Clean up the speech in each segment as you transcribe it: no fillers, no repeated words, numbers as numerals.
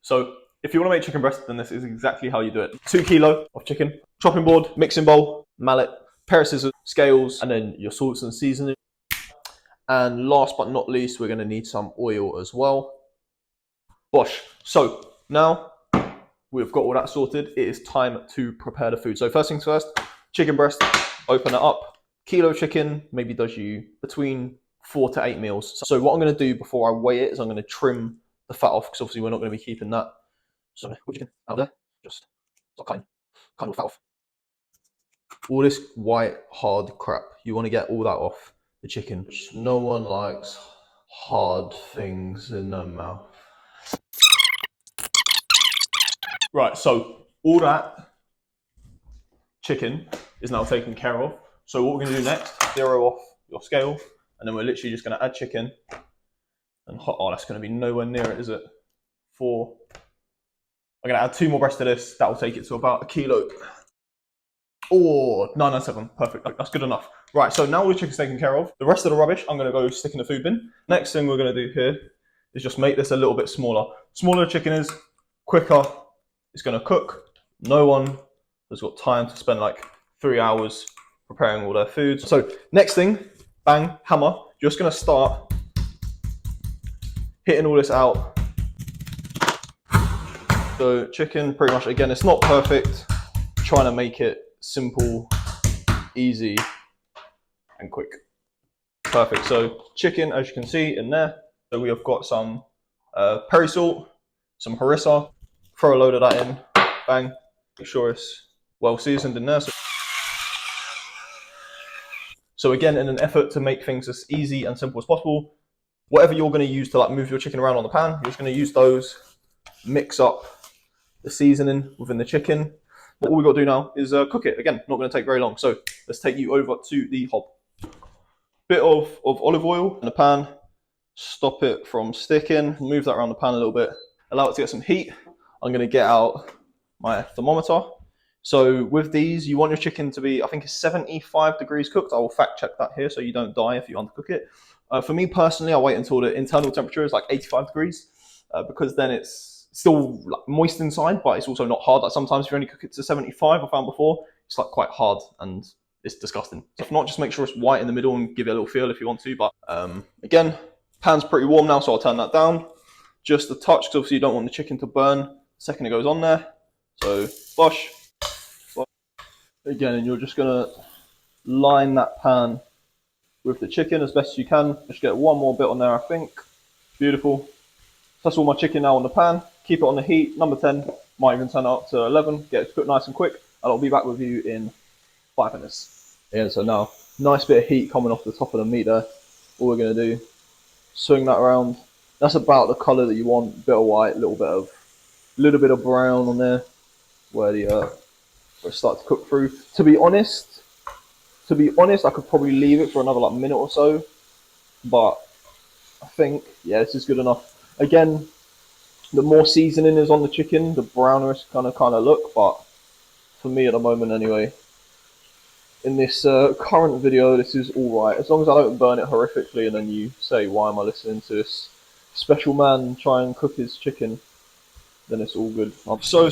So if you want to make chicken breast, then this is exactly how you do it. 2 kilo of chicken, chopping board, mixing bowl, mallet, pair of scissors, scales, and then your salts and seasoning. And last but not least, we're going to need some oil as well. Bosh. So now we've got all that sorted. It is time to prepare the food. So first things first, chicken breast, open it up. Kilo chicken maybe does you between 4 to 8 meals. So what I'm going to do before I weigh it is I'm going to trim the fat off, because obviously we're not going to be keeping that. So put chicken out there, just start cutting all the fat off. All this white hard crap, you want to get all that off the chicken. No one likes hard things in their mouth. Right, so all that chicken is now taken care of. So what we're going to do next, zero off your scale, and then we're literally just going to add chicken. And oh, that's going to be nowhere near it, is it? 4. I'm going to add 2 more breasts to this. That will take it to about 1 kilo. Oh, 997. Perfect. That's good enough. Right, so now all the chicken's taken care of. The rest of the rubbish, I'm going to go stick in the food bin. Next thing we're going to do here is just make this a little bit smaller. Smaller the chicken is, quicker it's going to cook. No one has got time to spend like 3 hours preparing all their food. So next thing, bang, hammer. You're just going to start hitting all this out. So chicken, pretty much, again, it's not perfect. I'm trying to make it simple, easy, and quick. Perfect. So chicken, as you can see in there. So we have got some peri salt, some harissa. Throw a load of that in. Bang. Make sure it's well seasoned in there. So again, in an effort to make things as easy and simple as possible, whatever you're going to use to like move your chicken around on the pan, you're just going to use those. Mix up the seasoning within the chicken. All we've got to do now is cook it. Again, not going to take very long. So let's take you over to the hob. Bit of olive oil in the pan. Stop it from sticking. Move that around the pan a little bit. Allow it to get some heat. I'm going to get out my thermometer. So with these, you want your chicken to be, I think it's 75 degrees cooked. I will fact check that here so you don't die if you undercook it. For me personally, I wait until the internal temperature is like 85 degrees because then it's still like moist inside, but it's also not hard. Like sometimes if you only cook it to 75, I found before, it's like quite hard and it's disgusting. If not, just make sure it's white in the middle and give it a little feel if you want to. But again, pan's pretty warm now, so I'll turn that down. Just a touch, because obviously you don't want the chicken to burn the second it goes on there. So flush. Again, and you're just gonna line that pan with the chicken as best you can. Just get one more bit on there, I think. Beautiful. That's all my chicken now on the pan. Keep it on the heat. Number 10, might even turn it up to 11. Get it cooked nice and quick. And I'll be back with you in 5 minutes. Yeah, so now, nice bit of heat coming off the top of the meat there. All we're gonna do, swing that around. That's about the color that you want. Bit of white, little bit of brown on there, where it starts to cook through. To be honest, I could probably leave it for another like minute or so, but I think, yeah, this is good enough. Again, the more seasoning is on the chicken, the browner it's kind of look, but for me at the moment anyway, in this current video, this is all right. As long as I don't burn it horrifically and then you say, why am I listening to this special man try and cook his chicken, then it's all good. So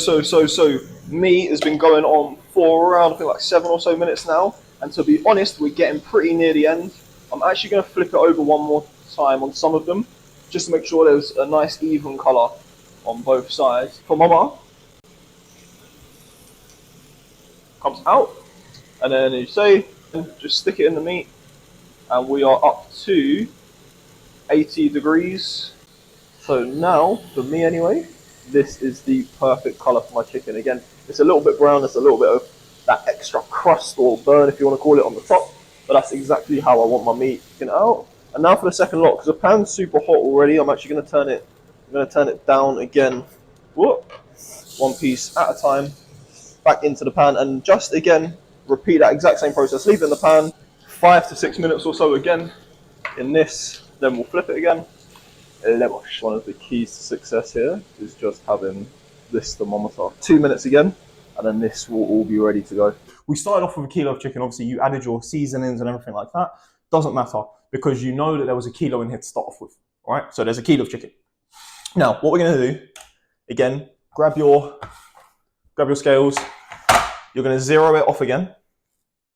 meat has been going on for around, I think like 7 or so minutes now. And to be honest, we're getting pretty near the end. I'm actually going to flip it over one more time on some of them, just to make sure there's a nice even color on both sides. For mama, comes out, and then as you say, just stick it in the meat, and we are up to 80 degrees. So now, for me anyway, this is the perfect color for my chicken. Again, it's a little bit brown, there's a little bit of that extra crust or burn, if you want to call it, on the top, but that's exactly how I want my meat chicken out. And now for the second lot, because the pan's super hot already, I'm actually going to turn it down again. Whoop, one piece at a time, back into the pan, and just again repeat that exact same process. Leave it in the pan 5 to 6 minutes or so again in this, then we'll flip it again. One of the keys to success here is just having this thermometer. 2 minutes again, and then this will all be ready to go. We started off with 1 kilo of chicken. Obviously, you added your seasonings and everything like that. Doesn't matter, because you know that there was 1 kilo in here to start off with. All right, so there's 1 kilo of chicken. Now, what we're going to do Again, grab your scales. You're going to zero it off again.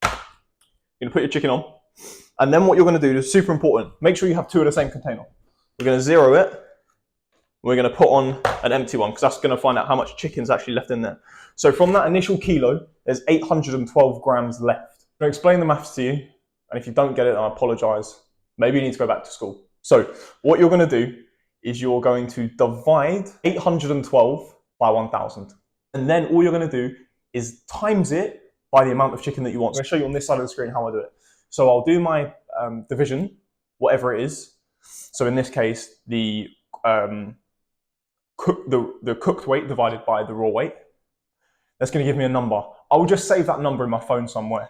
You're going to put your chicken on. And then what you're going to do is super important. Make sure you have 2 in the same container. We're going to zero it. We're going to put on an empty one because that's going to find out how much chicken's actually left in there. So from that initial kilo, there's 812 grams left. I'm going to explain the maths to you. And if you don't get it, I apologize. Maybe you need to go back to school. So what you're going to do is you're going to divide 812 by 1,000. And then all you're going to do is times it by the amount of chicken that you want. I'm going to show you on this side of the screen how I do it. So I'll do my division, whatever it is. So in this case, the cooked weight divided by the raw weight. That's going to give me a number. I'll just save that number in my phone somewhere.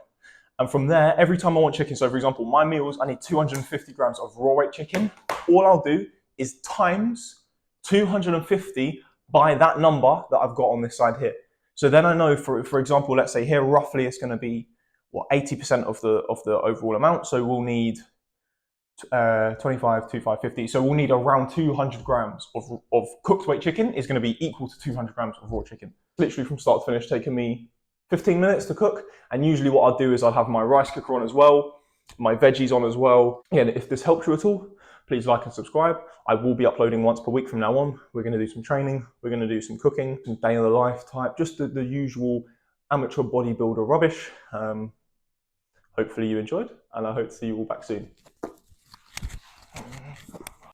And from there, every time I want chicken, so for example, my meals, I need 250 grams of raw weight chicken. All I'll do is times 250 by that number that I've got on this side here. So then I know, for example, let's say here roughly it's going to be what 80% of the overall amount. So we'll need 25, 50. So we'll need around 200 grams of cooked weight chicken is going to be equal to 200 grams of raw chicken. Literally from start to finish, taking me 15 minutes to cook. And usually what I'll do is I'll have my rice cooker on as well, my veggies on as well. Again, if this helps you at all, please like and subscribe. I will be uploading once per week from now on. We're going to do some training. We're going to do some cooking, some day in the life type, just the usual amateur bodybuilder rubbish. Hopefully you enjoyed, and I hope to see you all back soon.